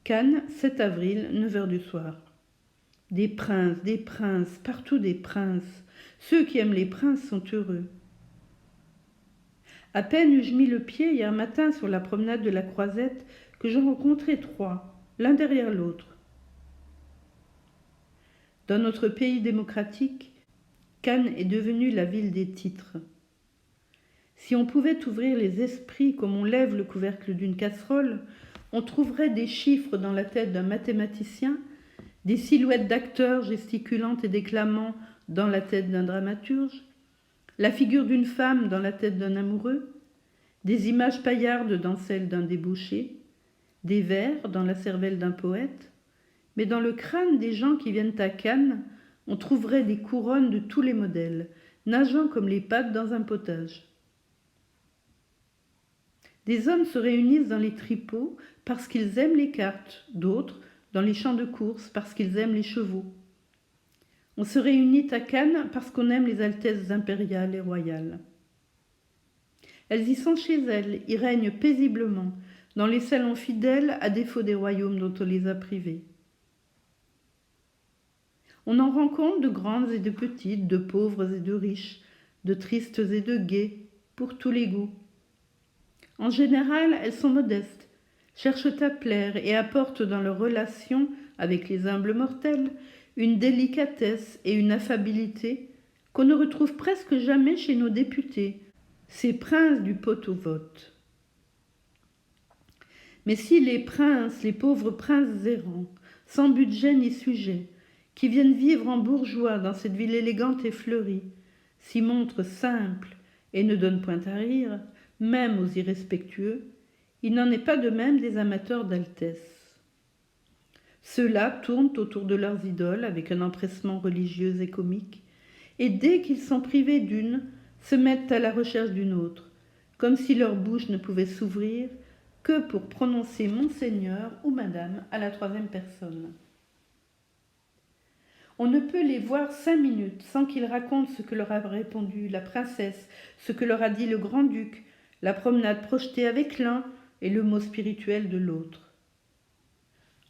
Cannes, 7 avril, 9 heures du soir. Des princes, partout des princes. Ceux qui aiment les princes sont heureux. À peine eus-je mis le pied hier matin sur la promenade de la Croisette que j'en rencontrai 3, l'un derrière l'autre. Dans notre pays démocratique, Cannes est devenue la ville des titres. Si on pouvait ouvrir les esprits comme on lève le couvercle d'une casserole, on trouverait des chiffres dans la tête d'un mathématicien, des silhouettes d'acteurs gesticulant et déclamant dans la tête d'un dramaturge, la figure d'une femme dans la tête d'un amoureux, des images paillardes dans celle d'un débauché, des vers dans la cervelle d'un poète, mais dans le crâne des gens qui viennent à Cannes, on trouverait des couronnes de tous les modèles, nageant comme les pâtes dans un potage. Des hommes se réunissent dans les tripots parce qu'ils aiment les cartes, d'autres dans les champs de course parce qu'ils aiment les chevaux. On se réunit à Cannes parce qu'on aime les altesses impériales et royales. Elles y sont chez elles, y règnent paisiblement, dans les salons fidèles à défaut des royaumes dont on les a privées. On en rencontre de grandes et de petites, de pauvres et de riches, de tristes et de gais, pour tous les goûts. En général, elles sont modestes, cherchent à plaire et apportent dans leurs relations avec les humbles mortels une délicatesse et une affabilité qu'on ne retrouve presque jamais chez nos députés, ces princes du pot-au-vote. Mais si les princes, les pauvres princes errants, sans budget ni sujet, qui viennent vivre en bourgeois dans cette ville élégante et fleurie, s'y montrent simples et ne donnent point à rire, même aux irrespectueux, il n'en est pas de même des amateurs d'altesse. Ceux-là tournent autour de leurs idoles avec un empressement religieux et comique, et dès qu'ils sont privés d'une, se mettent à la recherche d'une autre, comme si leur bouche ne pouvait s'ouvrir que pour prononcer Monseigneur ou Madame à la 3e personne. On ne peut les voir 5 minutes sans qu'ils racontent ce que leur a répondu la princesse, ce que leur a dit le grand-duc, la promenade projetée avec l'un et le mot spirituel de l'autre.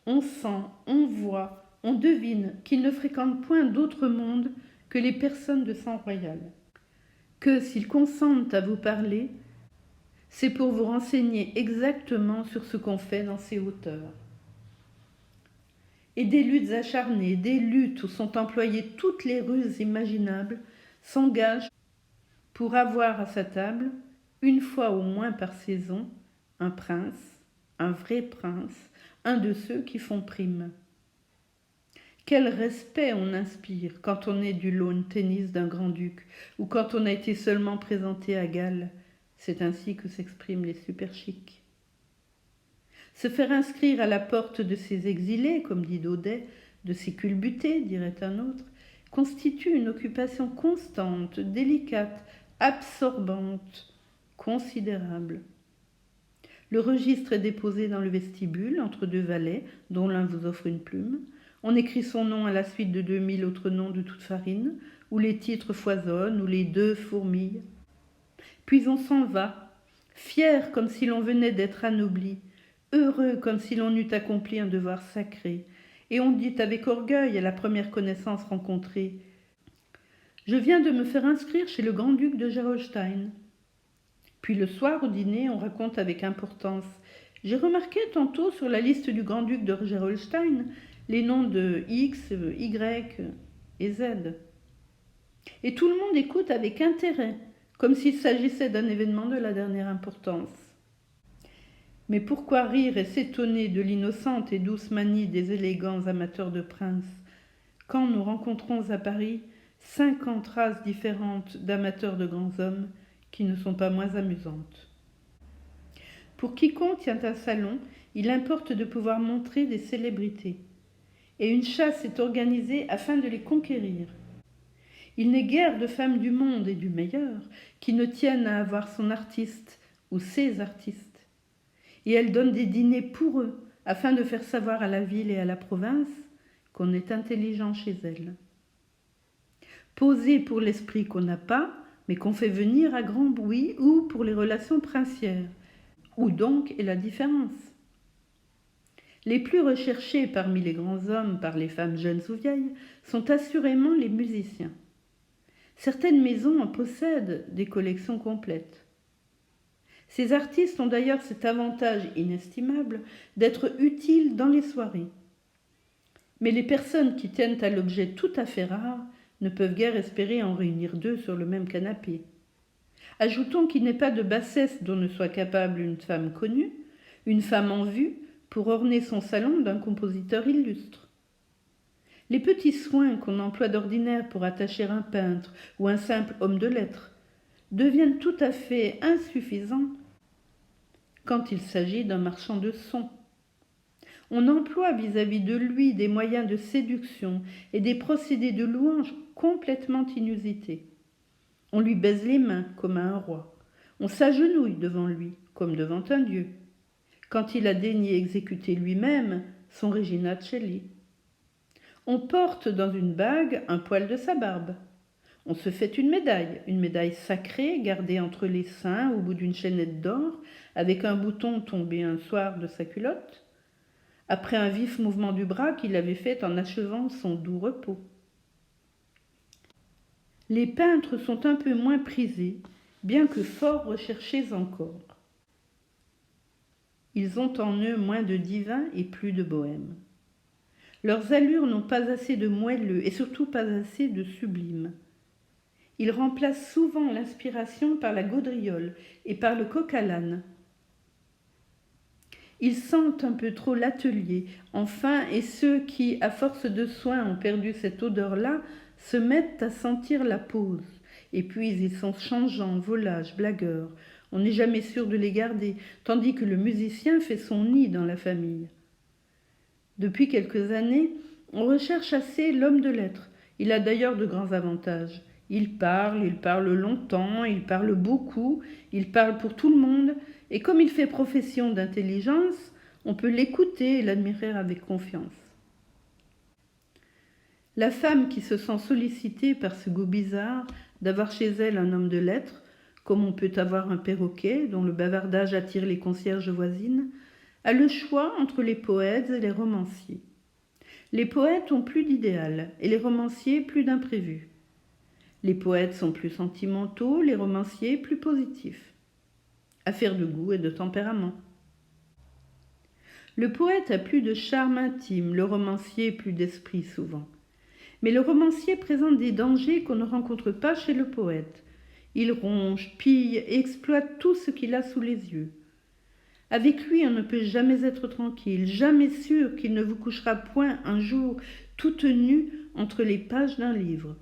On sent, on voit, on devine qu'ils ne fréquentent point d'autre monde que les personnes de sang royal, que s'ils consentent à vous parler, c'est pour vous renseigner exactement sur ce qu'on fait dans ces hauteurs. Et des luttes acharnées, des luttes où sont employées toutes les ruses imaginables, s'engagent pour avoir à sa table, une fois au moins par saison, un prince, un vrai prince, un de ceux qui font prime. Quel respect on inspire quand on est du lawn tennis d'un grand-duc ou quand on a été seulement présenté à Galles. C'est ainsi que s'expriment les super chics. Se faire inscrire à la porte de ces exilés, comme dit Daudet, de ces culbutés, dirait un autre, constitue une occupation constante, délicate, absorbante, considérable. Le registre est déposé dans le vestibule, entre 2 valets, dont l'un vous offre une plume. On écrit son nom à la suite de 2000 autres noms de toute farine, où les titres foisonnent, où les 2 fourmillent. Puis on s'en va, fier comme si l'on venait d'être anobli, heureux comme si l'on eût accompli un devoir sacré, et on dit avec orgueil à la première connaissance rencontrée « Je viens de me faire inscrire chez le grand-duc de Gerolstein ». Puis le soir au dîner, on raconte avec importance « J'ai remarqué tantôt sur la liste du grand-duc de Gerolstein les noms de X, Y et Z. » Et tout le monde écoute avec intérêt, comme s'il s'agissait d'un événement de la dernière importance. Mais pourquoi rire et s'étonner de l'innocente et douce manie des élégants amateurs de princes, quand nous rencontrons à Paris 50 races différentes d'amateurs de grands hommes qui ne sont pas moins amusantes. Pour quiconque tient un salon, il importe de pouvoir montrer des célébrités. Et une chasse est organisée afin de les conquérir. Il n'est guère de femme du monde et du meilleur qui ne tienne à avoir son artiste ou ses artistes. Et elle donne des dîners pour eux, afin de faire savoir à la ville et à la province qu'on est intelligent chez elle. Poser pour l'esprit qu'on n'a pas, mais qu'on fait venir à grand bruit, ou pour les relations princières. Où donc est la différence ? Les plus recherchés parmi les grands hommes par les femmes jeunes ou vieilles sont assurément les musiciens. Certaines maisons en possèdent des collections complètes. Ces artistes ont d'ailleurs cet avantage inestimable d'être utiles dans les soirées. Mais les personnes qui tiennent à l'objet tout à fait rare ne peuvent guère espérer en réunir deux sur le même canapé. Ajoutons qu'il n'est pas de bassesse dont ne soit capable une femme connue, une femme en vue, pour orner son salon d'un compositeur illustre. Les petits soins qu'on emploie d'ordinaire pour attacher un peintre ou un simple homme de lettres deviennent tout à fait insuffisants quand il s'agit d'un marchand de sons. On emploie vis-à-vis de lui des moyens de séduction et des procédés de louange complètement inusités. On lui baise les mains comme à un roi. On s'agenouille devant lui comme devant un dieu, quand il a daigné exécuter lui-même son Regina Coeli. On porte dans une bague un poil de sa barbe. On se fait une médaille sacrée gardée entre les seins au bout d'une chaînette d'or, avec un bouton tombé un soir de sa culotte, après un vif mouvement du bras qu'il avait fait en achevant son doux repos. Les peintres sont un peu moins prisés, bien que fort recherchés encore. Ils ont en eux moins de divin et plus de bohème. Leurs allures n'ont pas assez de moelleux et surtout pas assez de sublime. Ils remplacent souvent l'inspiration par la gaudriole et par le coq à l'âne. Ils sentent un peu trop l'atelier, enfin, et ceux qui, à force de soins, ont perdu cette odeur-là, se mettent à sentir la pose. Et puis ils sont changeants, volages, blagueurs. On n'est jamais sûr de les garder, tandis que le musicien fait son nid dans la famille. Depuis quelques années, on recherche assez l'homme de lettres. Il a d'ailleurs de grands avantages. Il parle longtemps, il parle beaucoup, il parle pour tout le monde, et comme il fait profession d'intelligence, on peut l'écouter et l'admirer avec confiance. La femme qui se sent sollicitée par ce goût bizarre d'avoir chez elle un homme de lettres, comme on peut avoir un perroquet dont le bavardage attire les concierges voisines, a le choix entre les poètes et les romanciers. Les poètes ont plus d'idéal et les romanciers plus d'imprévus. Les poètes sont plus sentimentaux, les romanciers plus positifs. Affaire de goût et de tempérament. Le poète a plus de charme intime, le romancier plus d'esprit souvent. Mais le romancier présente des dangers qu'on ne rencontre pas chez le poète. Il ronge, pille et exploite tout ce qu'il a sous les yeux. Avec lui, on ne peut jamais être tranquille, jamais sûr qu'il ne vous couchera point un jour toute nue entre les pages d'un livre.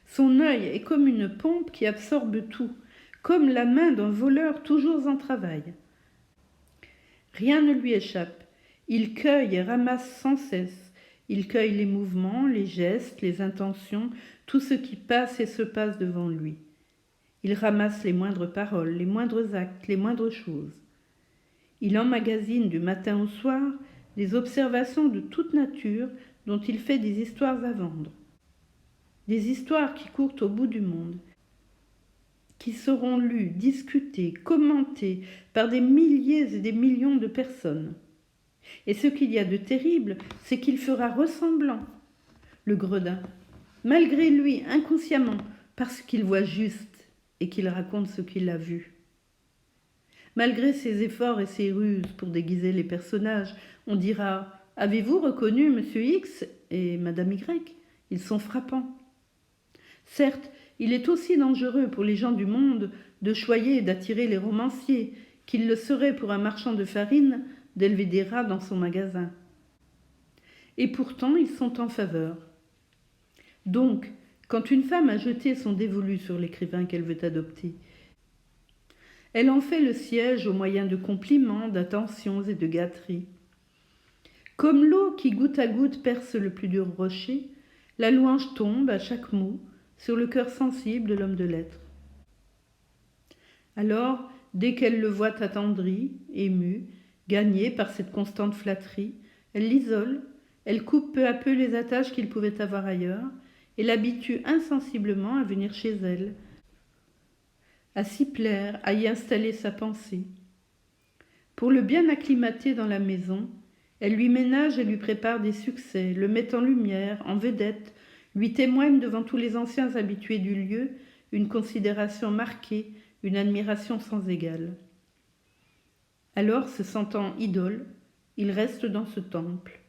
Son œil est comme une pompe qui absorbe tout, comme la main d'un voleur toujours en travail. Rien ne lui échappe. Il cueille et ramasse sans cesse. Il cueille les mouvements, les gestes, les intentions, tout ce qui passe et se passe devant lui. Il ramasse les moindres paroles, les moindres actes, les moindres choses. Il emmagasine du matin au soir des observations de toute nature dont il fait des histoires à vendre. Des histoires qui courent au bout du monde, qui seront lues, discutées, commentées par des milliers et des millions de personnes. Et ce qu'il y a de terrible, c'est qu'il fera ressemblant, le gredin, malgré lui, inconsciemment, parce qu'il voit juste et qu'il raconte ce qu'il a vu. Malgré ses efforts et ses ruses pour déguiser les personnages, on dira « Avez-vous reconnu Monsieur X et Madame Y ? Ils sont frappants. » Certes, il est aussi dangereux pour les gens du monde de choyer et d'attirer les romanciers, qu'il le serait pour un marchand de farine d'élever des rats dans son magasin. Et pourtant, ils sont en faveur. Donc, quand une femme a jeté son dévolu sur l'écrivain qu'elle veut adopter, elle en fait le siège au moyen de compliments, d'attentions et de gâteries. Comme l'eau qui goutte à goutte perce le plus dur rocher, la louange tombe à chaque mot sur le cœur sensible de l'homme de lettres. Alors, dès qu'elle le voit attendri, ému, gagné par cette constante flatterie, elle l'isole, elle coupe peu à peu les attaches qu'il pouvait avoir ailleurs et l'habitue insensiblement à venir chez elle, à s'y plaire, à y installer sa pensée. Pour le bien acclimater dans la maison, elle lui ménage et lui prépare des succès, le met en lumière, en vedette, lui témoigne devant tous les anciens habitués du lieu une considération marquée, une admiration sans égale. Alors, se sentant idole, il reste dans ce temple.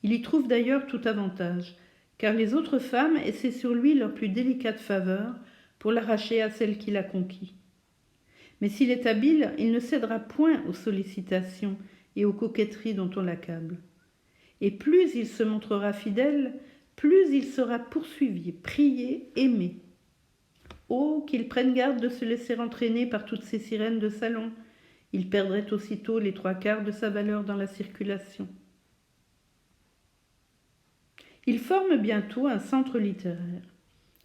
Il y trouve d'ailleurs tout avantage, car les autres femmes essaient sur lui leurs plus délicates faveurs pour l'arracher à celle qui l'a conquis. Mais s'il est habile, il ne cédera point aux sollicitations et aux coquetteries dont on l'accable. Et plus il se montrera fidèle, plus il sera poursuivi, prié, aimé. Oh, qu'il prenne garde de se laisser entraîner par toutes ces sirènes de salon. Il perdrait aussitôt les 3/4 de sa valeur dans la circulation. Il forme bientôt un centre littéraire,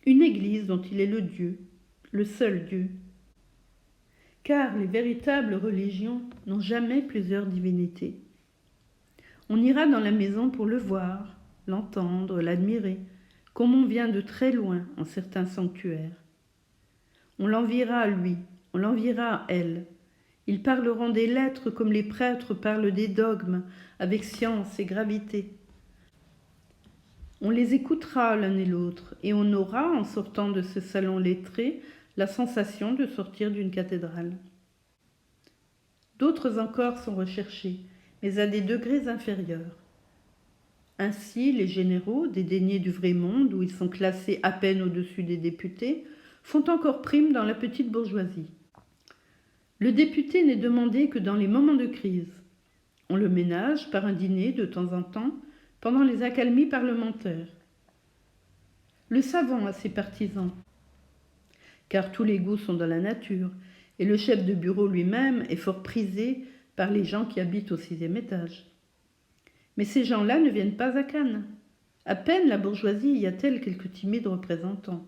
une église dont il est le Dieu, le seul Dieu. Car les véritables religions n'ont jamais plusieurs divinités. On ira dans la maison pour le voir, l'entendre, l'admirer, comme on vient de très loin en certains sanctuaires. On l'enviera à lui, on l'enviera à elle. Ils parleront des lettres comme les prêtres parlent des dogmes, avec science et gravité. On les écoutera l'un et l'autre, et on aura, en sortant de ce salon lettré, la sensation de sortir d'une cathédrale. D'autres encore sont recherchés, mais à des degrés inférieurs. Ainsi, les généraux, dédaignés du vrai monde, où ils sont classés à peine au-dessus des députés, font encore prime dans la petite bourgeoisie. Le député n'est demandé que dans les moments de crise. On le ménage par un dîner de temps en temps, pendant les accalmies parlementaires. Le savant a ses partisans, car tous les goûts sont dans la nature, et le chef de bureau lui-même est fort prisé par les gens qui habitent au 6e étage. Mais ces gens-là ne viennent pas à Cannes. À peine la bourgeoisie y a-t-elle quelques timides représentants.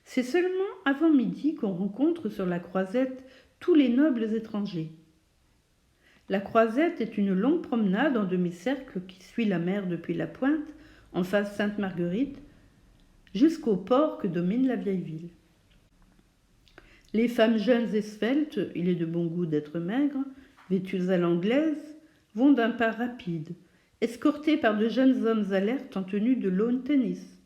C'est seulement avant midi qu'on rencontre sur la Croisette tous les nobles étrangers. La Croisette est une longue promenade en demi-cercle qui suit la mer depuis la Pointe, en face Sainte-Marguerite, jusqu'au port que domine la vieille ville. Les femmes jeunes et sveltes, il est de bon goût d'être maigres, vêtues à l'anglaise, vont d'un pas rapide, escortées par de jeunes hommes alertes en tenue de lawn tennis.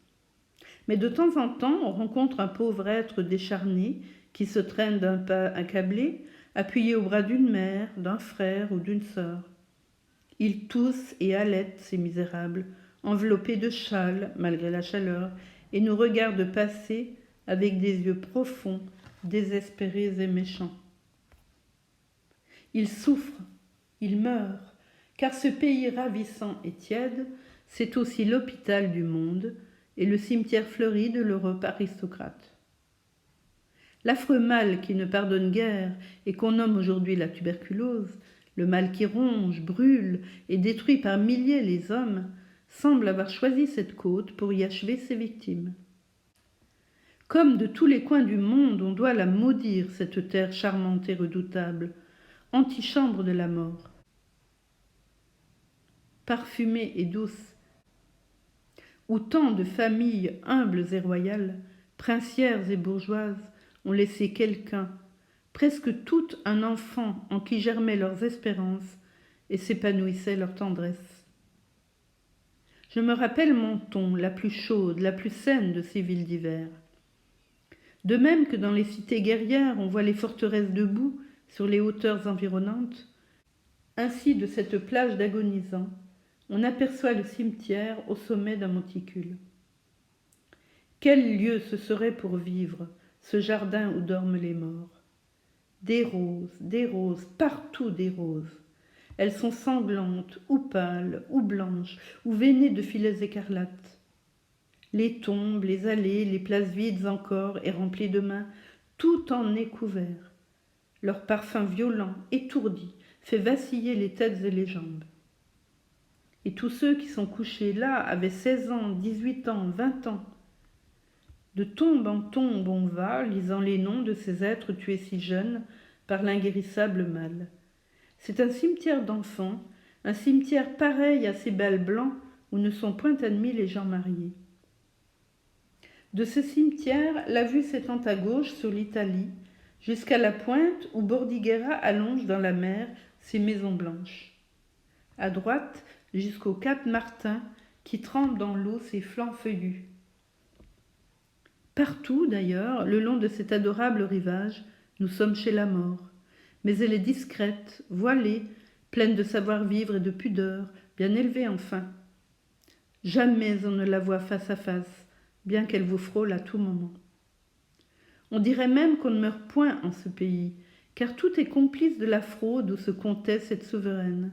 Mais de temps en temps, on rencontre un pauvre être décharné qui se traîne d'un pas accablé, appuyé au bras d'une mère, d'un frère ou d'une sœur. Ils toussent et halètent, ces misérables, enveloppés de châles malgré la chaleur, et nous regardent passer avec des yeux profonds, désespérés et méchants. Ils souffrent, ils meurent, car ce pays ravissant et tiède, c'est aussi l'hôpital du monde et le cimetière fleuri de l'Europe aristocrate. L'affreux mal qui ne pardonne guère et qu'on nomme aujourd'hui la tuberculose, le mal qui ronge, brûle et détruit par milliers les hommes, semble avoir choisi cette côte pour y achever ses victimes. Comme de tous les coins du monde, on doit la maudire, cette terre charmante et redoutable, antichambre de la mort. Parfumée et douce, où tant de familles humbles et royales, princières et bourgeoises, ont laissé quelqu'un, presque tout un enfant en qui germaient leurs espérances et s'épanouissait leur tendresse. Je me rappelle Menton, la plus chaude, la plus saine de ces villes d'hiver. De même que dans les cités guerrières, on voit les forteresses debout sur les hauteurs environnantes, ainsi de cette plage d'agonisants, on aperçoit le cimetière au sommet d'un monticule. Quel lieu ce serait pour vivre, ce jardin où dorment les morts. Des roses, partout des roses. Elles sont sanglantes, ou pâles, ou blanches, ou veinées de filets écarlates. Les tombes, les allées, les places vides encore et remplies de mains, tout en est couvert. Leur parfum violent, étourdi, fait vaciller les têtes et les jambes. Et tous ceux qui sont couchés là avaient 16 ans, 18 ans, 20 ans. De tombe en tombe on va, lisant les noms de ces êtres tués si jeunes par l'inguérissable mal. C'est un cimetière d'enfants, un cimetière pareil à ces bals blancs où ne sont point admis les gens mariés. De ce cimetière, la vue s'étend à gauche sur l'Italie, jusqu'à la pointe où Bordighera allonge dans la mer ses maisons blanches. À droite, jusqu'au cap Martin, qui trempe dans l'eau ses flancs feuillus. Partout, d'ailleurs, le long de cet adorable rivage, nous sommes chez la mort. Mais elle est discrète, voilée, pleine de savoir-vivre et de pudeur, bien élevée enfin. Jamais on ne la voit face à face, bien qu'elle vous frôle à tout moment. On dirait même qu'on ne meurt point en ce pays, car tout est complice de la fraude où se comptait cette souveraine.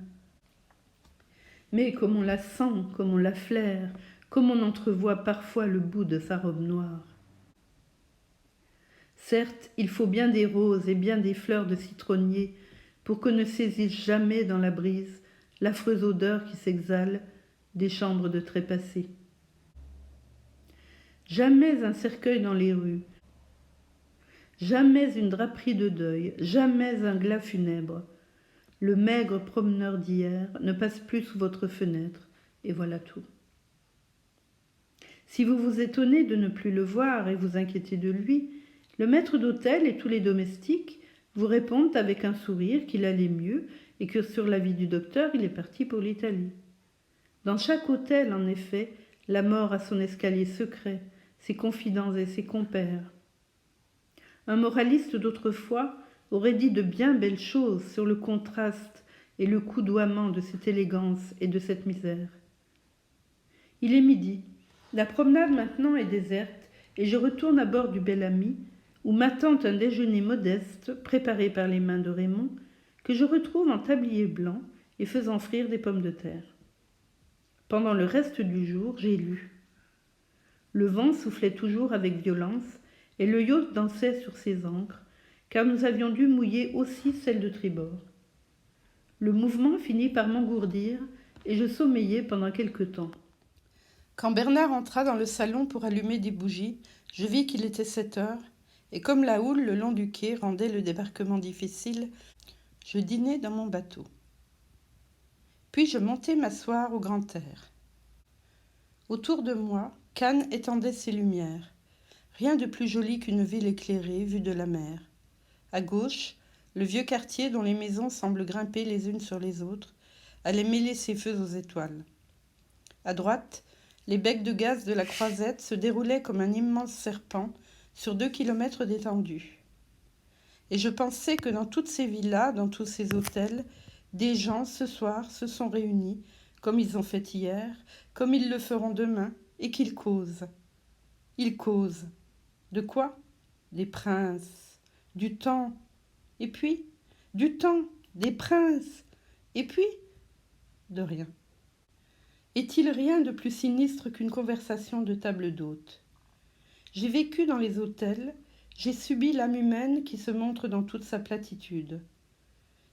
Mais comme on la sent, comme on la flaire, comme on entrevoit parfois le bout de sa robe noire. Certes, il faut bien des roses et bien des fleurs de citronnier pour qu'on ne saisisse jamais dans la brise l'affreuse odeur qui s'exhale des chambres de trépassés. Jamais un cercueil dans les rues, jamais une draperie de deuil, jamais un glas funèbre. Le maigre promeneur d'hier ne passe plus sous votre fenêtre, et voilà tout. Si vous vous étonnez de ne plus le voir et vous inquiétez de lui, le maître d'hôtel et tous les domestiques vous répondent avec un sourire qu'il allait mieux et que sur l'avis du docteur, il est parti pour l'Italie. Dans chaque hôtel, en effet, la mort a son escalier secret, ses confidents et ses compères. Un moraliste d'autrefois aurait dit de bien belles choses sur le contraste et le coudoiement de cette élégance et de cette misère. Il est midi. La promenade maintenant est déserte et je retourne à bord du Bel-Ami où m'attend un déjeuner modeste préparé par les mains de Raymond que je retrouve en tablier blanc et faisant frire des pommes de terre. Pendant le reste du jour, j'ai lu. Le vent soufflait toujours avec violence et le yacht dansait sur ses ancres, car nous avions dû mouiller aussi celle de tribord. Le mouvement finit par m'engourdir et je sommeillai pendant quelque temps. Quand Bernard entra dans le salon pour allumer des bougies, je vis qu'il était 7 heures, et comme la houle le long du quai rendait le débarquement difficile, je dînai dans mon bateau. Puis je montai m'asseoir au grand air. Autour de moi, Cannes étendait ses lumières. Rien de plus joli qu'une ville éclairée, vue de la mer. À gauche, le vieux quartier dont les maisons semblent grimper les unes sur les autres, allait mêler ses feux aux étoiles. À droite, les becs de gaz de la Croisette se déroulaient comme un immense serpent sur 2 kilomètres d'étendue. Et je pensais que dans toutes ces villas, dans tous ces hôtels, des gens, ce soir, se sont réunis, comme ils ont fait hier, comme ils le feront demain, et qu'ils causent. Ils causent. De quoi ? Des princes, du temps, et puis, du temps, des princes, et puis, de rien. Est-il rien de plus sinistre qu'une conversation de table d'hôte ? J'ai vécu dans les hôtels, j'ai subi l'âme humaine qui se montre dans toute sa platitude.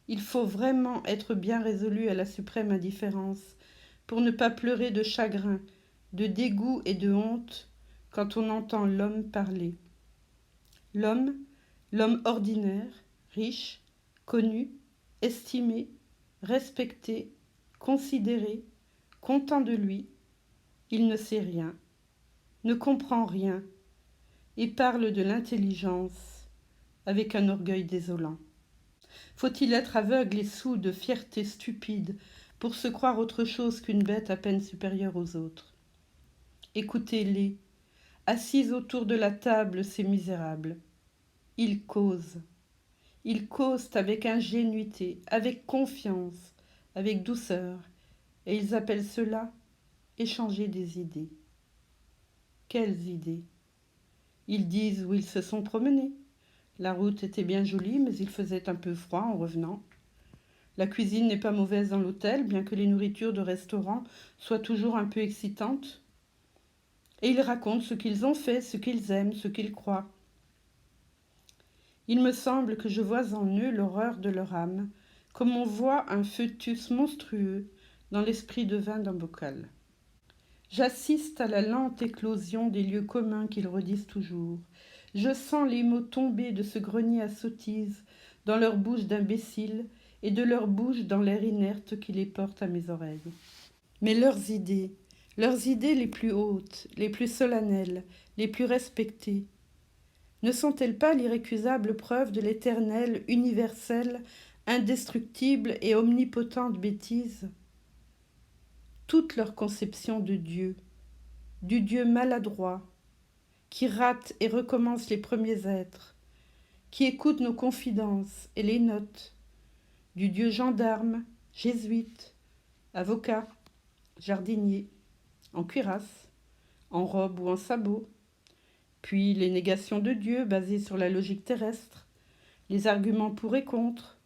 Il faut vraiment être bien résolu à la suprême indifférence pour ne pas pleurer de chagrin, de dégoût et de honte quand on entend l'homme parler. L'homme ordinaire, riche, connu, estimé, respecté, considéré, content de lui, il ne sait rien, ne comprend rien, et parle de l'intelligence avec un orgueil désolant. Faut-il être aveugle et soûl de fierté stupide pour se croire autre chose qu'une bête à peine supérieure aux autres ? Écoutez-les, assis autour de la table, ces misérables. Ils causent avec ingénuité, avec confiance, avec douceur, et ils appellent cela échanger des idées. Quelles idées ? Ils disent où ils se sont promenés. La route était bien jolie, mais il faisait un peu froid en revenant. La cuisine n'est pas mauvaise dans l'hôtel, bien que les nourritures de restaurant soient toujours un peu excitantes. Et ils racontent ce qu'ils ont fait, ce qu'ils aiment, ce qu'ils croient. Il me semble que je vois en eux l'horreur de leur âme, comme on voit un fœtus monstrueux dans l'esprit de vin d'un bocal. J'assiste à la lente éclosion des lieux communs qu'ils redisent toujours. Je sens les mots tomber de ce grenier à sottises dans leur bouche d'imbéciles et de leur bouche dans l'air inerte qui les porte à mes oreilles. Mais leurs idées les plus hautes, les plus solennelles, les plus respectées, ne sont-elles pas l'irrécusable preuve de l'éternelle, universelle, indestructible et omnipotente bêtise? Toute leur conception de Dieu, du Dieu maladroit, qui rate et recommence les premiers êtres, qui écoute nos confidences et les note, du Dieu gendarme, jésuite, avocat, jardinier, en cuirasse, en robe ou en sabot, puis les négations de Dieu basées sur la logique terrestre, les arguments pour et contre,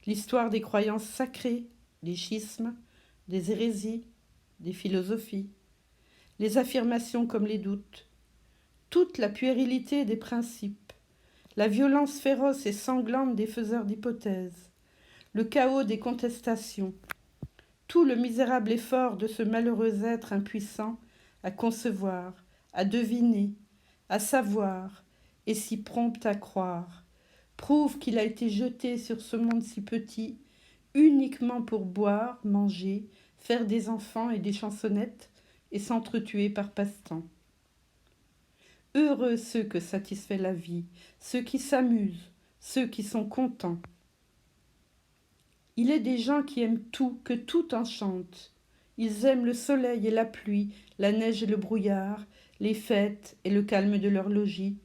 l'histoire des croyances sacrées, des schismes, des hérésies, des philosophies, les affirmations comme les doutes, toute la puérilité des principes, la violence féroce et sanglante des faiseurs d'hypothèses, le chaos des contestations, tout le misérable effort de ce malheureux être impuissant à concevoir, à deviner, à savoir, et si prompt à croire, prouve qu'il a été jeté sur ce monde si petit, uniquement pour boire, manger, faire des enfants et des chansonnettes, et s'entretuer par passe-temps. Heureux ceux que satisfait la vie, ceux qui s'amusent, ceux qui sont contents. Il est des gens qui aiment tout, que tout enchante. Ils aiment le soleil et la pluie, la neige et le brouillard, les fêtes et le calme de leur logis,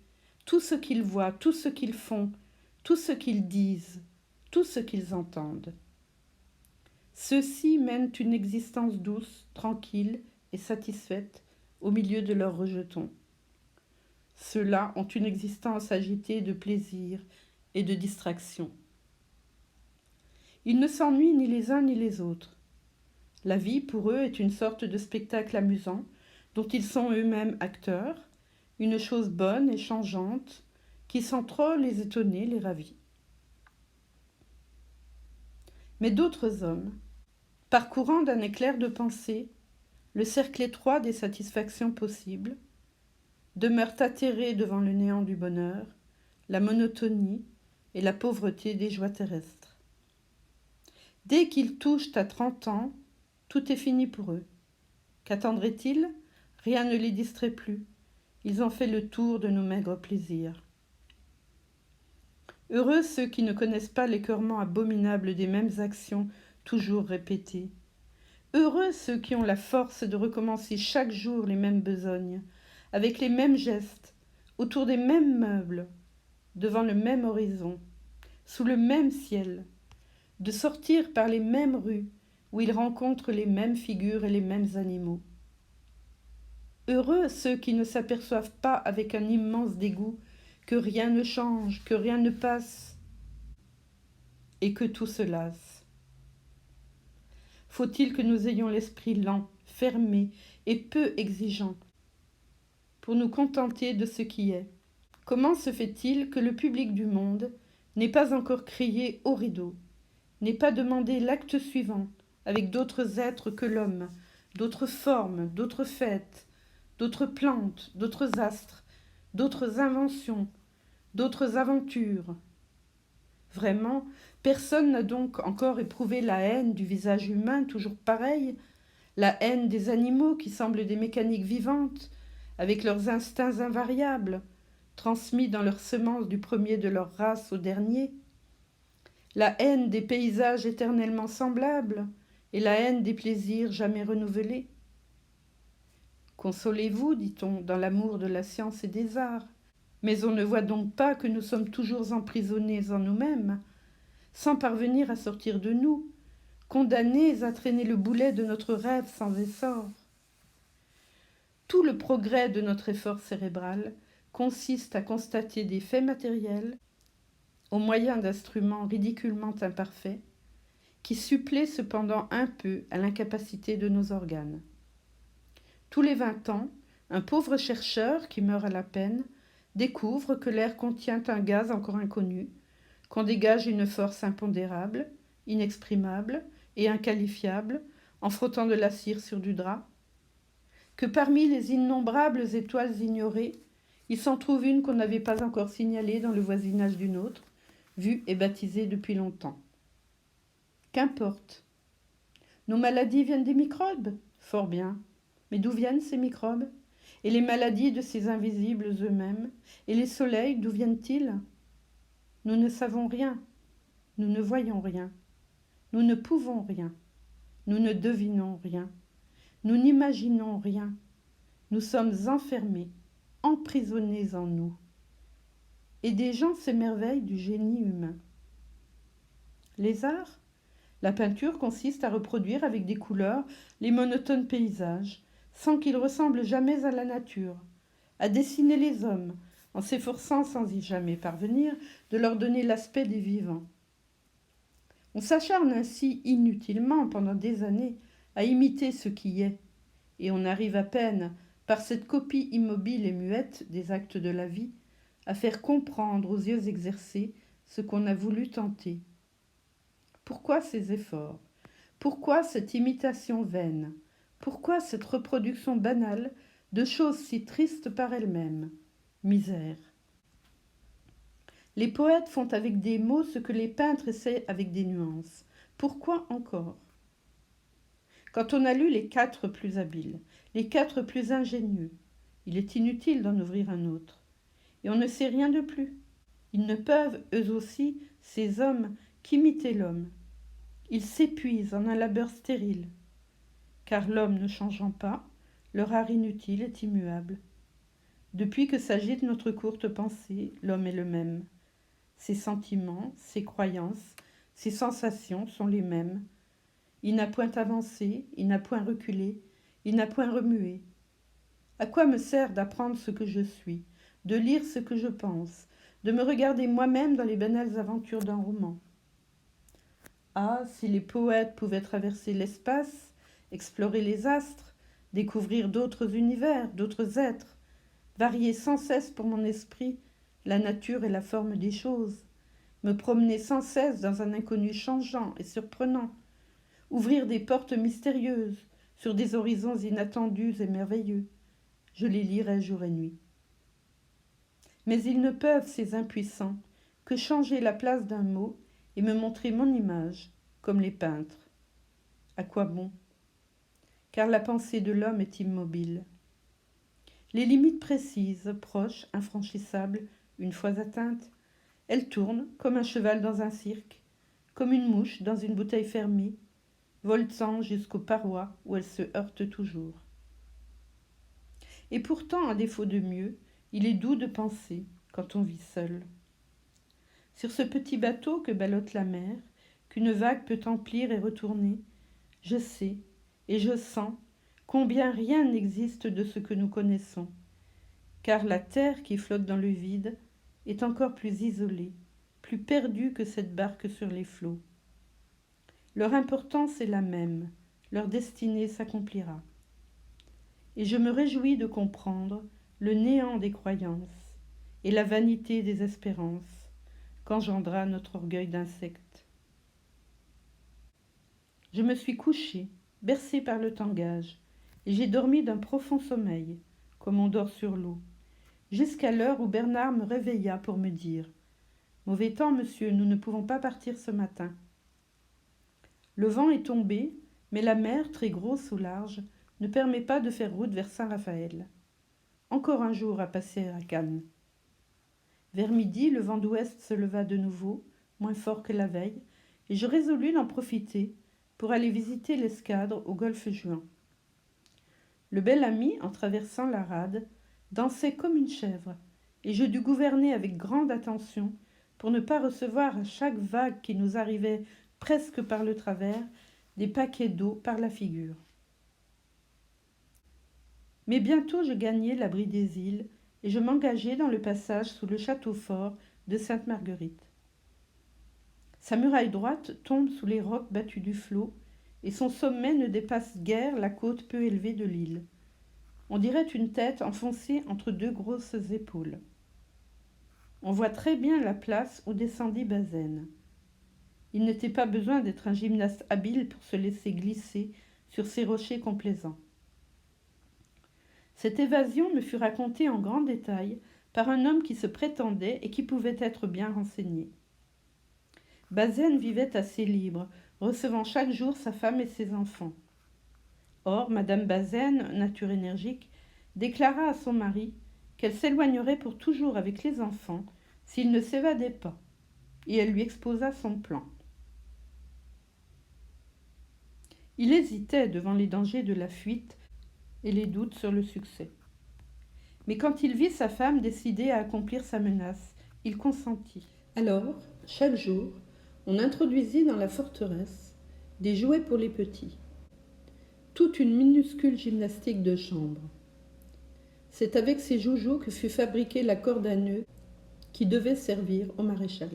tout ce qu'ils voient, tout ce qu'ils font, tout ce qu'ils disent, tout ce qu'ils entendent. Ceux-ci mènent une existence douce, tranquille et satisfaite au milieu de leurs rejetons. Ceux-là ont une existence agitée de plaisir et de distraction. Ils ne s'ennuient ni les uns ni les autres. La vie, pour eux, est une sorte de spectacle amusant, dont ils sont eux-mêmes acteurs, une chose bonne et changeante, qui sans trop les étonner les ravit. Mais d'autres hommes, parcourant d'un éclair de pensée le cercle étroit des satisfactions possibles, demeurent atterrés devant le néant du bonheur, la monotonie et la pauvreté des joies terrestres. Dès qu'ils touchent à 30 ans, tout est fini pour eux. Qu'attendraient-ils ? Rien ne les distrait plus. Ils ont fait le tour de nos maigres plaisirs. Heureux ceux qui ne connaissent pas l'écœurement abominable des mêmes actions toujours répétées. Heureux ceux qui ont la force de recommencer chaque jour les mêmes besognes, avec les mêmes gestes, autour des mêmes meubles, devant le même horizon, sous le même ciel, de sortir par les mêmes rues où ils rencontrent les mêmes figures et les mêmes animaux. Heureux ceux qui ne s'aperçoivent pas avec un immense dégoût que rien ne change, que rien ne passe, et que tout se lasse. Faut-il que nous ayons l'esprit lent, fermé et peu exigeant pour nous contenter de ce qui est? Comment se fait-il que le public du monde n'ait pas encore crié au rideau, n'ait pas demandé l'acte suivant avec d'autres êtres que l'homme, d'autres formes, d'autres fêtes, d'autres plantes, d'autres astres, d'autres inventions, d'autres aventures? Vraiment, personne n'a donc encore éprouvé la haine du visage humain toujours pareil, la haine des animaux qui semblent des mécaniques vivantes, avec leurs instincts invariables, transmis dans leurs semences du premier de leur race au dernier, la haine des paysages éternellement semblables et la haine des plaisirs jamais renouvelés. Consolez-vous, dit-on, dans l'amour de la science et des arts, mais on ne voit donc pas que nous sommes toujours emprisonnés en nous-mêmes, sans parvenir à sortir de nous, condamnés à traîner le boulet de notre rêve sans essor. Tout le progrès de notre effort cérébral consiste à constater des faits matériels, au moyen d'instruments ridiculement imparfaits, qui suppléent cependant un peu à l'incapacité de nos organes. Tous les 20 ans, un pauvre chercheur qui meurt à la peine découvre que l'air contient un gaz encore inconnu, qu'on dégage une force impondérable, inexprimable et inqualifiable en frottant de la cire sur du drap, que parmi les innombrables étoiles ignorées, il s'en trouve une qu'on n'avait pas encore signalée dans le voisinage d'une autre, vue et baptisée depuis longtemps. Qu'importe. Nos maladies viennent des microbes ? Fort bien. Mais d'où viennent ces microbes ? Et les maladies de ces invisibles eux-mêmes? Et les soleils, d'où viennent-ils? Nous ne savons rien, nous ne voyons rien, nous ne pouvons rien, nous ne devinons rien, nous n'imaginons rien, nous sommes enfermés, emprisonnés en nous. Et des gens s'émerveillent du génie humain. Les arts? La peinture consiste à reproduire avec des couleurs les monotones paysages, sans qu'ils ressemblent jamais à la nature, à dessiner les hommes, en s'efforçant sans y jamais parvenir de leur donner l'aspect des vivants. On s'acharne ainsi inutilement pendant des années à imiter ce qui est, et on arrive à peine, par cette copie immobile et muette des actes de la vie, à faire comprendre aux yeux exercés ce qu'on a voulu tenter. Pourquoi ces efforts? Pourquoi cette imitation vaine? Pourquoi cette reproduction banale de choses si tristes par elles-mêmes? Misère. Les poètes font avec des mots ce que les peintres essaient avec des nuances. Pourquoi encore? Quand on a lu les 4 plus habiles, les 4 plus ingénieux, il est inutile d'en ouvrir un autre. Et on ne sait rien de plus. Ils ne peuvent, eux aussi, ces hommes, qu'imiter l'homme. Ils s'épuisent en un labeur stérile. Car l'homme ne changeant pas, leur art inutile est immuable. Depuis que s'agite notre courte pensée, l'homme est le même. Ses sentiments, ses croyances, ses sensations sont les mêmes. Il n'a point avancé, il n'a point reculé, il n'a point remué. À quoi me sert d'apprendre ce que je suis, de lire ce que je pense, de me regarder moi-même dans les banales aventures d'un roman? Ah, si les poètes pouvaient traverser l'espace, explorer les astres, découvrir d'autres univers, d'autres êtres, varier sans cesse pour mon esprit la nature et la forme des choses, me promener sans cesse dans un inconnu changeant et surprenant, ouvrir des portes mystérieuses sur des horizons inattendus et merveilleux, je les lirais jour et nuit. Mais ils ne peuvent, ces impuissants, que changer la place d'un mot et me montrer mon image, comme les peintres. À quoi bon? Car la pensée de l'homme est immobile. Les limites précises, proches, infranchissables, une fois atteintes, elles tournent comme un cheval dans un cirque, comme une mouche dans une bouteille fermée, voltant jusqu'aux parois où elle se heurte toujours. Et pourtant, à défaut de mieux, il est doux de penser quand on vit seul. Sur ce petit bateau que ballotte la mer, qu'une vague peut emplir et retourner, je sais et je sens combien rien n'existe de ce que nous connaissons, car la terre qui flotte dans le vide est encore plus isolée, plus perdue que cette barque sur les flots. Leur importance est la même, leur destinée s'accomplira. Et je me réjouis de comprendre le néant des croyances et la vanité des espérances qu'engendra notre orgueil d'insecte. Je me suis couchée, bercée par le tangage, et j'ai dormi d'un profond sommeil, comme on dort sur l'eau, jusqu'à l'heure où Bernard me réveilla pour me dire « Mauvais temps, monsieur, nous ne pouvons pas partir ce matin. » Le vent est tombé, mais la mer, très grosse ou large, ne permet pas de faire route vers Saint-Raphaël. Encore un jour à passer à Cannes. Vers midi, le vent d'ouest se leva de nouveau, moins fort que la veille, et je résolus d'en profiter pour aller visiter l'escadre au golfe Juan. Le bel ami, en traversant la rade, dansait comme une chèvre, et je dus gouverner avec grande attention pour ne pas recevoir à chaque vague qui nous arrivait presque par le travers des paquets d'eau par la figure. Mais bientôt je gagnai l'abri des îles et je m'engageai dans le passage sous le château fort de Sainte-Marguerite. Sa muraille droite tombe sous les rocs battus du flot et son sommet ne dépasse guère la côte peu élevée de l'île. On dirait une tête enfoncée entre 2 grosses épaules. On voit très bien la place où descendit Bazaine. Il n'était pas besoin d'être un gymnaste habile pour se laisser glisser sur ces rochers complaisants. Cette évasion me fut racontée en grand détail par un homme qui se prétendait et qui pouvait être bien renseigné. Bazaine vivait assez libre, recevant chaque jour sa femme et ses enfants. Or, Madame Bazaine, nature énergique, déclara à son mari qu'elle s'éloignerait pour toujours avec les enfants s'il ne s'évadait pas, et elle lui exposa son plan. Il hésitait devant les dangers de la fuite et les doutes sur le succès. Mais quand il vit sa femme décidée à accomplir sa menace, il consentit. Alors, chaque jour, on introduisit dans la forteresse des jouets pour les petits. Toute une minuscule gymnastique de chambre. C'est avec ces joujoux que fut fabriquée la corde à nœuds qui devait servir au maréchal.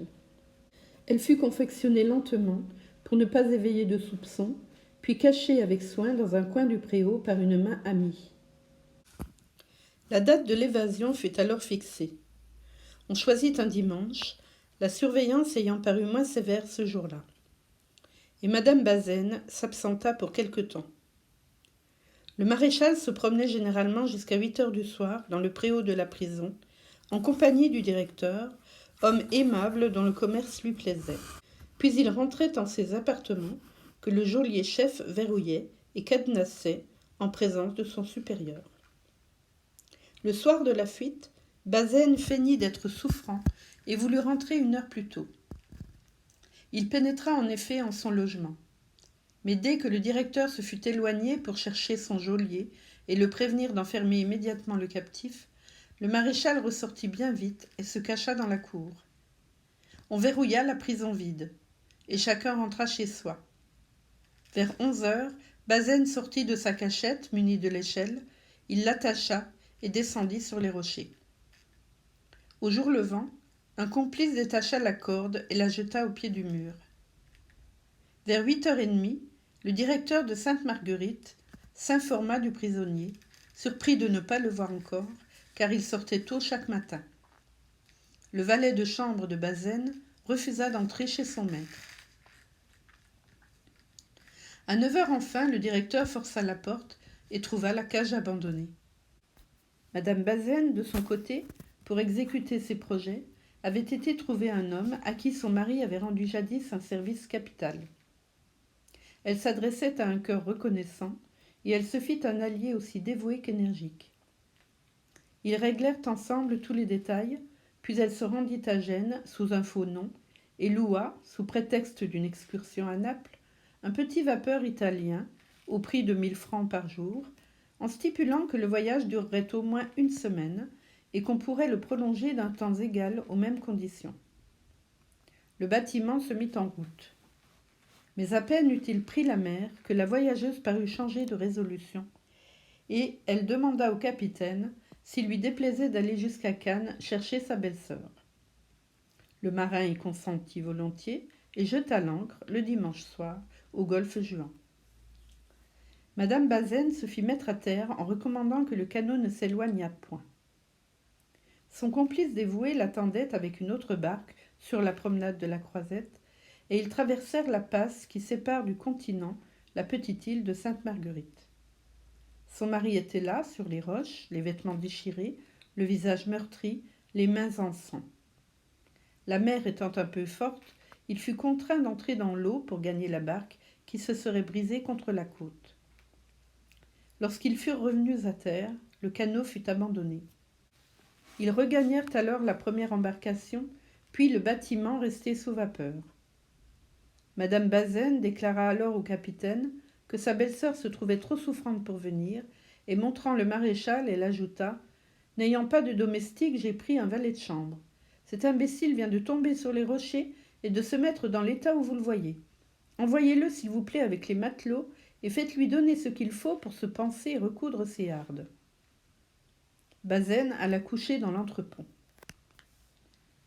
Elle fut confectionnée lentement pour ne pas éveiller de soupçons, puis cachée avec soin dans un coin du préau par une main amie. La date de l'évasion fut alors fixée. On choisit un dimanche, la surveillance ayant paru moins sévère ce jour-là. Et madame Bazaine s'absenta pour quelque temps. Le maréchal se promenait généralement jusqu'à 8 heures du soir dans le préau de la prison, en compagnie du directeur, homme aimable dont le commerce lui plaisait. Puis il rentrait en ses appartements que le geôlier chef verrouillait et cadenassait en présence de son supérieur. Le soir de la fuite, Bazaine feignit d'être souffrant et voulut rentrer 1 heure plus tôt. Il pénétra en effet en son logement. Mais dès que le directeur se fut éloigné pour chercher son geôlier et le prévenir d'enfermer immédiatement le captif, le maréchal ressortit bien vite et se cacha dans la cour. On verrouilla la prison vide, et chacun rentra chez soi. Vers 11 heures, Bazaine sortit de sa cachette munie de l'échelle, il l'attacha et descendit sur les rochers. Au jour levant, un complice détacha la corde et la jeta au pied du mur. Vers 8h30, le directeur de Sainte-Marguerite s'informa du prisonnier, surpris de ne pas le voir encore, car il sortait tôt chaque matin. Le valet de chambre de Bazaine refusa d'entrer chez son maître. À 9h enfin, le directeur força la porte et trouva la cage abandonnée. Madame Bazaine, de son côté, pour exécuter ses projets, avait été trouver un homme à qui son mari avait rendu jadis un service capital. Elle s'adressait à un cœur reconnaissant, et elle se fit un allié aussi dévoué qu'énergique. Ils réglèrent ensemble tous les détails, puis elle se rendit à Gênes sous un faux nom, et loua, sous prétexte d'une excursion à Naples, un petit vapeur italien, au prix de 1 000 francs par jour, en stipulant que le voyage durerait au moins 1 semaine, et qu'on pourrait le prolonger d'un temps égal aux mêmes conditions. Le bâtiment se mit en route. Mais à peine eut-il pris la mer que la voyageuse parut changer de résolution, et elle demanda au capitaine s'il lui déplaisait d'aller jusqu'à Cannes chercher sa belle-sœur. Le marin y consentit volontiers et jeta l'ancre le dimanche soir au golfe Juan. Madame Bazaine se fit mettre à terre en recommandant que le canot ne s'éloignât point. Son complice dévoué l'attendait avec une autre barque sur la promenade de la Croisette, et ils traversèrent la passe qui sépare du continent la petite île de Sainte-Marguerite. Son mari était là, sur les roches, les vêtements déchirés, le visage meurtri, les mains en sang. La mer étant un peu forte, il fut contraint d'entrer dans l'eau pour gagner la barque qui se serait brisée contre la côte. Lorsqu'ils furent revenus à terre, le canot fut abandonné. Ils regagnèrent alors la première embarcation, puis le bâtiment resté sous vapeur. Madame Bazaine déclara alors au capitaine que sa belle-sœur se trouvait trop souffrante pour venir, et montrant le maréchal, elle ajouta « N'ayant pas de domestique, j'ai pris un valet de chambre. Cet imbécile vient de tomber sur les rochers et de se mettre dans l'état où vous le voyez. Envoyez-le, s'il vous plaît, avec les matelots, et faites-lui donner ce qu'il faut pour se panser et recoudre ses hardes. » Bazaine alla coucher dans l'entrepont.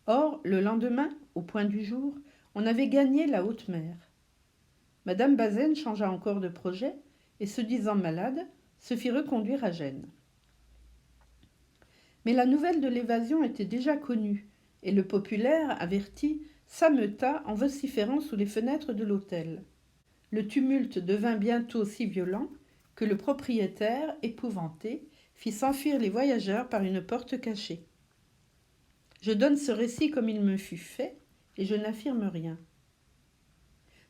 Or, le lendemain, au point du jour, on avait gagné la haute mer. Madame Bazaine changea encore de projet et, se disant malade, se fit reconduire à Gênes. Mais la nouvelle de l'évasion était déjà connue, et le populaire, averti, s'ameuta en vociférant sous les fenêtres de l'hôtel. Le tumulte devint bientôt si violent que le propriétaire, épouvanté, fit s'enfuir les voyageurs par une porte cachée. Je donne ce récit comme il me fut fait, et je n'affirme rien.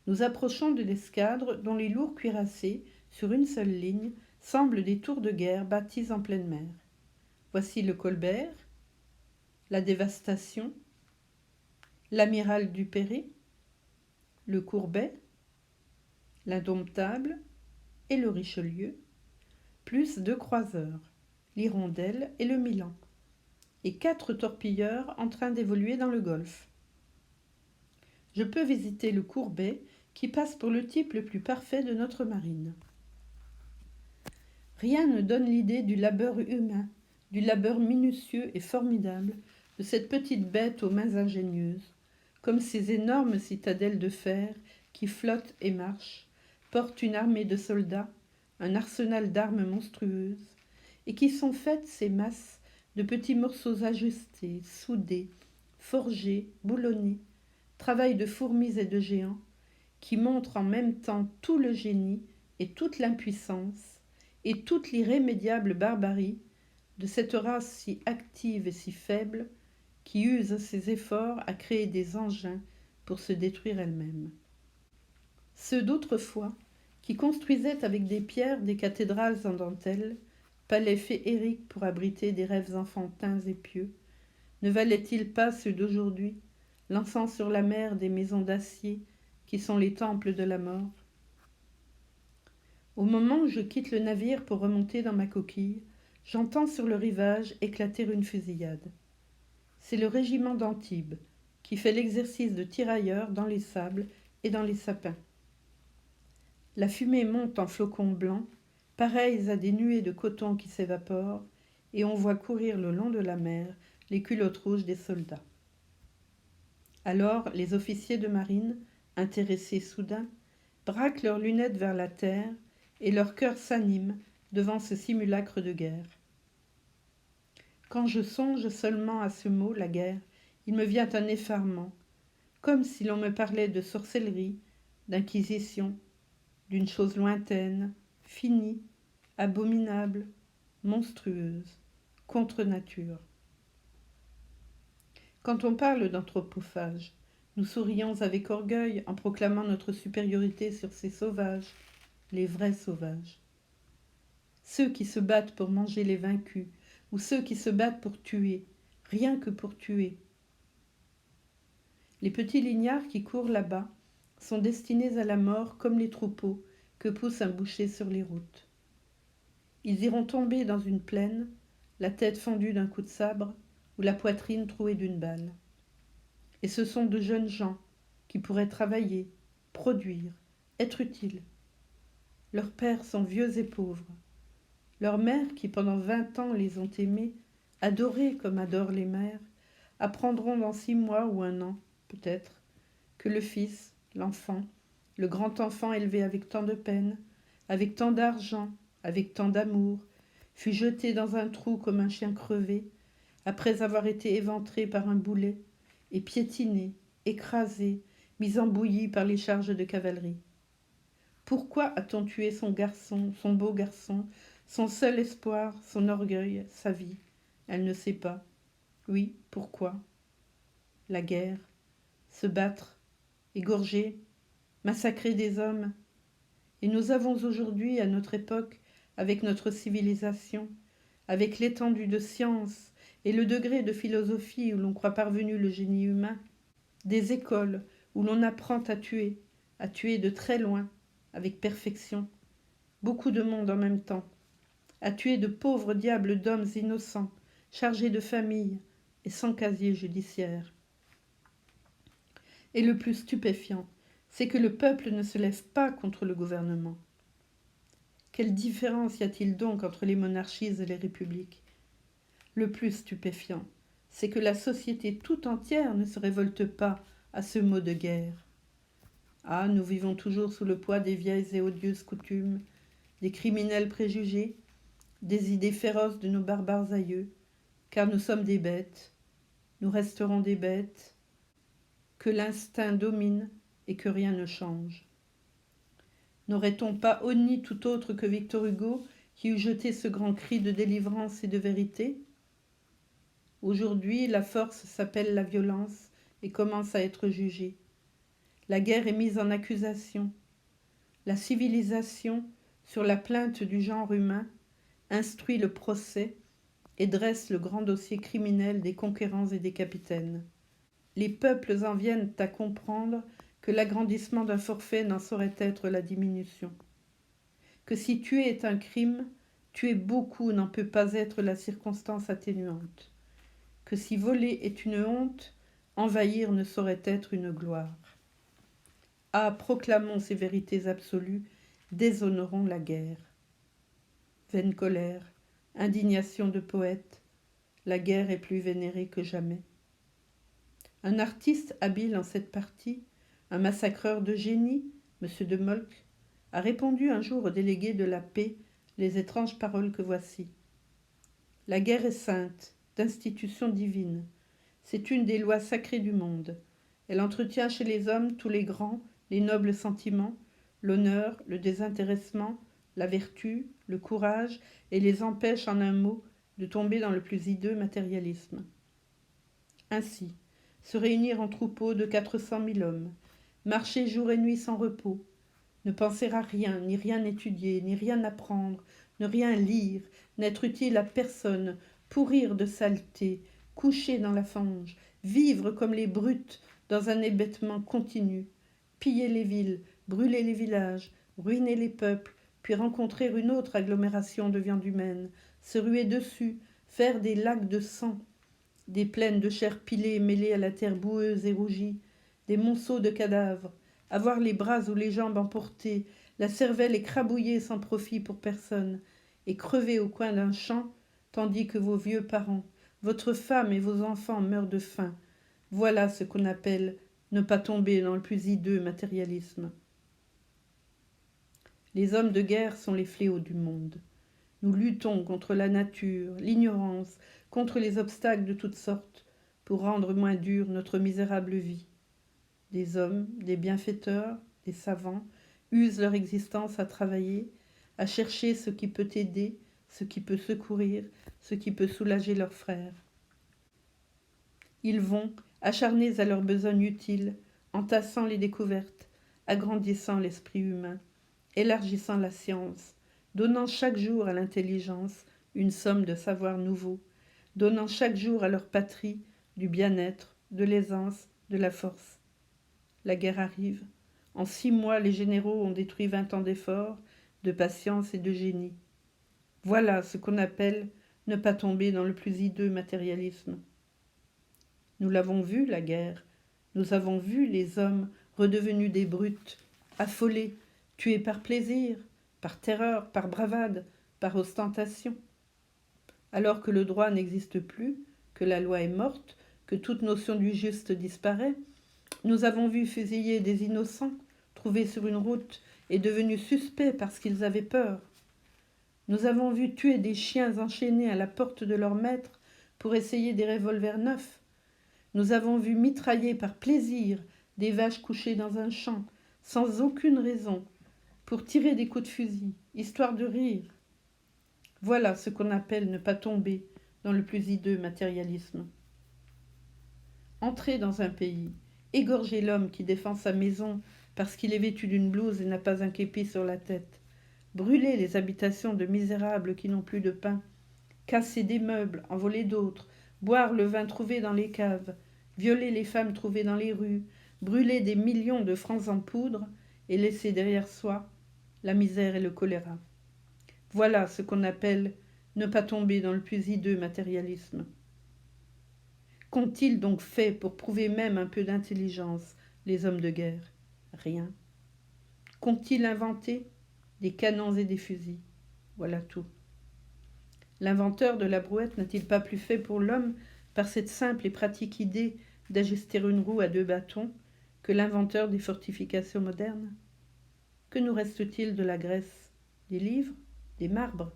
Nous approchons de l'escadre dont les lourds cuirassés, sur une seule ligne, semblent des tours de guerre bâtis en pleine mer. Voici le Colbert, la Dévastation, l'Amiral Dupéré, le Courbet, l'Indomptable et le Richelieu, plus 2 croiseurs, l'Hirondelle et le Milan, et 4 torpilleurs en train d'évoluer dans le Golfe. Je peux visiter le Courbet, qui passe pour le type le plus parfait de notre marine. Rien ne donne l'idée du labeur humain, du labeur minutieux et formidable de cette petite bête aux mains ingénieuses, comme ces énormes citadelles de fer qui flottent et marchent, portent une armée de soldats, un arsenal d'armes monstrueuses, et qui sont faites, ces masses, de petits morceaux ajustés, soudés, forgés, boulonnés, travail de fourmis et de géants, qui montrent en même temps tout le génie et toute l'impuissance et toute l'irrémédiable barbarie de cette race si active et si faible qui use ses efforts à créer des engins pour se détruire elle-même. Ceux d'autrefois, qui construisaient avec des pierres des cathédrales en dentelle, palais féeriques pour abriter des rêves enfantins et pieux, ne valaient-ils pas ceux d'aujourd'hui, lançant sur la mer des maisons d'acier qui sont les temples de la mort? Au moment où je quitte le navire pour remonter dans ma coquille, j'entends sur le rivage éclater une fusillade. C'est le régiment d'Antibes, qui fait l'exercice de tirailleurs dans les sables et dans les sapins. La fumée monte en flocons blancs, pareils à des nuées de coton qui s'évaporent, et on voit courir le long de la mer les culottes rouges des soldats. Alors les officiers de marine, intéressés soudain, braquent leurs lunettes vers la terre, et leur cœur s'anime devant ce simulacre de guerre. Quand je songe seulement à ce mot, la guerre, il me vient un effarement, comme si l'on me parlait de sorcellerie, d'inquisition, d'une chose lointaine, finie, abominable, monstrueuse, contre nature. Quand on parle d'anthropophage, nous sourions avec orgueil en proclamant notre supériorité sur ces sauvages, les vrais sauvages. Ceux qui se battent pour manger les vaincus, ou ceux qui se battent pour tuer, rien que pour tuer. Les petits lignards qui courent là-bas sont destinés à la mort comme les troupeaux que pousse un boucher sur les routes. Ils iront tomber dans une plaine, la tête fendue d'un coup de sabre ou la poitrine trouée d'une balle. Et ce sont de jeunes gens qui pourraient travailler, produire, être utiles. Leurs pères sont vieux et pauvres. Leurs mères, qui pendant 20 ans les ont aimés, adorés comme adorent les mères, apprendront dans 6 mois ou 1 an, peut-être, que le fils, l'enfant, le grand enfant élevé avec tant de peine, avec tant d'argent, avec tant d'amour, fut jeté dans un trou comme un chien crevé, après avoir été éventré par un boulet, et piétiné, écrasé, mis en bouillie par les charges de cavalerie. Pourquoi a-t-on tué son garçon, son beau garçon, son seul espoir, son orgueil, sa vie? Elle ne sait pas. Oui, pourquoi? La guerre, se battre, égorger, massacrer des hommes. Et nous avons aujourd'hui, à notre époque, avec notre civilisation, avec l'étendue de science et le degré de philosophie où l'on croit parvenu le génie humain, des écoles où l'on apprend à tuer de très loin, avec perfection, beaucoup de monde en même temps, à tuer de pauvres diables d'hommes innocents, chargés de famille et sans casier judiciaire. Et le plus stupéfiant, c'est que le peuple ne se lève pas contre le gouvernement. Quelle différence y a-t-il donc entre les monarchies et les républiques? Le plus stupéfiant, c'est que la société tout entière ne se révolte pas à ce mot de guerre. Ah, nous vivons toujours sous le poids des vieilles et odieuses coutumes, des criminels préjugés, des idées féroces de nos barbares aïeux, car nous sommes des bêtes, nous resterons des bêtes, que l'instinct domine et que rien ne change. N'aurait-on pas honni tout autre que Victor Hugo qui eût jeté ce grand cri de délivrance et de vérité? Aujourd'hui, la force s'appelle la violence et commence à être jugée. La guerre est mise en accusation. La civilisation sur la plainte du genre humain, instruit le procès et dresse le grand dossier criminel des conquérants et des capitaines. Les peuples en viennent à comprendre que l'agrandissement d'un forfait n'en saurait être la diminution. Que si tuer est un crime, tuer beaucoup n'en peut pas être la circonstance atténuante. Que si voler est une honte, envahir ne saurait être une gloire. Ah, proclamons ces vérités absolues, déshonorons la guerre. Vaine colère, indignation de poète, la guerre est plus vénérée que jamais. Un artiste habile en cette partie, un massacreur de génie, M. de Moltke, a répondu un jour au délégué de la paix les étranges paroles que voici. La guerre est sainte, d'institution divine. C'est une des lois sacrées du monde. Elle entretient chez les hommes tous les grands, les nobles sentiments, l'honneur, le désintéressement, la vertu, le courage, et les empêche en un mot de tomber dans le plus hideux matérialisme. Ainsi, se réunir en troupeau de 400 000 hommes, marcher jour et nuit sans repos, ne penser à rien, ni rien étudier, ni rien apprendre, ne rien lire, n'être utile à personne, pourrir de saleté, coucher dans la fange, vivre comme les brutes dans un hébétement continu, piller les villes, brûler les villages, ruiner les peuples, puis rencontrer une autre agglomération de viande humaine, se ruer dessus, faire des lacs de sang, des plaines de chair pilée mêlées à la terre boueuse et rougie, des monceaux de cadavres, avoir les bras ou les jambes emportés, la cervelle écrabouillée sans profit pour personne, et crever au coin d'un champ, tandis que vos vieux parents, votre femme et vos enfants meurent de faim. Voilà ce qu'on appelle ne pas tomber dans le plus hideux matérialisme. Les hommes de guerre sont les fléaux du monde. Nous luttons contre la nature, l'ignorance, contre les obstacles de toutes sortes, pour rendre moins dure notre misérable vie. Des hommes, des bienfaiteurs, des savants, usent leur existence à travailler, à chercher ce qui peut aider, ce qui peut secourir, ce qui peut soulager leurs frères. Ils vont, acharnés à leur besogne utile, entassant les découvertes, agrandissant l'esprit humain, élargissant la science, donnant chaque jour à l'intelligence une somme de savoirs nouveaux, donnant chaque jour à leur patrie du bien-être, de l'aisance, de la force. La guerre arrive. En 6 mois, les généraux ont détruit 20 ans d'efforts, de patience et de génie. Voilà ce qu'on appelle ne pas tomber dans le plus hideux matérialisme. Nous l'avons vu, la guerre. Nous avons vu les hommes redevenus des brutes, affolés, tués par plaisir, par terreur, par bravade, par ostentation. Alors que le droit n'existe plus, que la loi est morte, que toute notion du juste disparaît, nous avons vu fusiller des innocents, trouvés sur une route et devenus suspects parce qu'ils avaient peur. Nous avons vu tuer des chiens enchaînés à la porte de leur maître pour essayer des revolvers neufs. Nous avons vu mitrailler par plaisir des vaches couchées dans un champ, sans aucune raison, pour tirer des coups de fusil, histoire de rire. Voilà ce qu'on appelle ne pas tomber dans le plus hideux matérialisme. Entrer dans un pays, égorger l'homme qui défend sa maison parce qu'il est vêtu d'une blouse et n'a pas un képi sur la tête, brûler les habitations de misérables qui n'ont plus de pain, casser des meubles, en voler d'autres, boire le vin trouvé dans les caves, violer les femmes trouvées dans les rues, brûler des millions de francs en poudre et laisser derrière soi la misère et le choléra. Voilà ce qu'on appelle ne pas tomber dans le plus hideux matérialisme. Qu'ont-ils donc fait pour prouver même un peu d'intelligence, les hommes de guerre? Rien. Qu'ont-ils inventé? Des canons et des fusils. Voilà tout. L'inventeur de la brouette n'a-t-il pas plus fait pour l'homme par cette simple et pratique idée d'ajuster une roue à 2 bâtons que l'inventeur des fortifications modernes? Que nous reste-t-il de la Grèce? Des livres? Des marbres?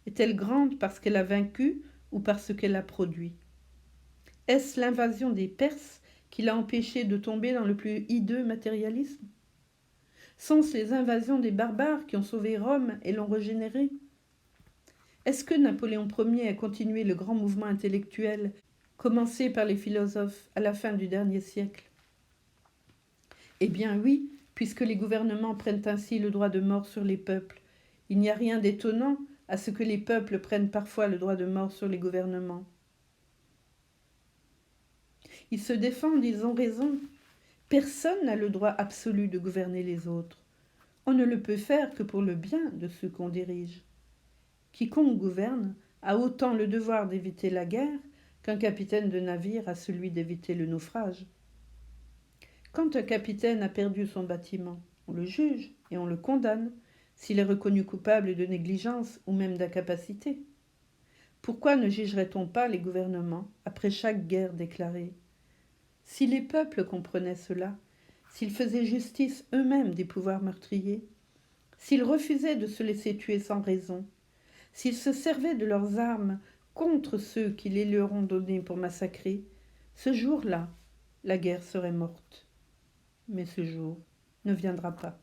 Est-elle grande parce qu'elle a vaincu ou parce qu'elle a produit? Est-ce l'invasion des Perses qui l'a empêché de tomber dans le plus hideux matérialisme? Sont-ce les invasions des barbares qui ont sauvé Rome et l'ont régénérée? Est-ce que Napoléon Ier a continué le grand mouvement intellectuel commencé par les philosophes à la fin du dernier siècle? Eh bien oui, puisque les gouvernements prennent ainsi le droit de mort sur les peuples Il n'y a rien d'étonnant à ce que les peuples prennent parfois le droit de mort sur les gouvernements. Ils se défendent, ils ont raison. Personne n'a le droit absolu de gouverner les autres. On ne le peut faire que pour le bien de ceux qu'on dirige. Quiconque gouverne a autant le devoir d'éviter la guerre qu'un capitaine de navire a celui d'éviter le naufrage. Quand un capitaine a perdu son bâtiment, on le juge et on le condamne s'il est reconnu coupable de négligence ou même d'incapacité. Pourquoi ne jugerait-on pas les gouvernements après chaque guerre déclarée ? Si les peuples comprenaient cela, s'ils faisaient justice eux-mêmes des pouvoirs meurtriers, s'ils refusaient de se laisser tuer sans raison, s'ils se servaient de leurs armes contre ceux qui les leur ont données pour massacrer, ce jour-là, la guerre serait morte. Mais ce jour ne viendra pas.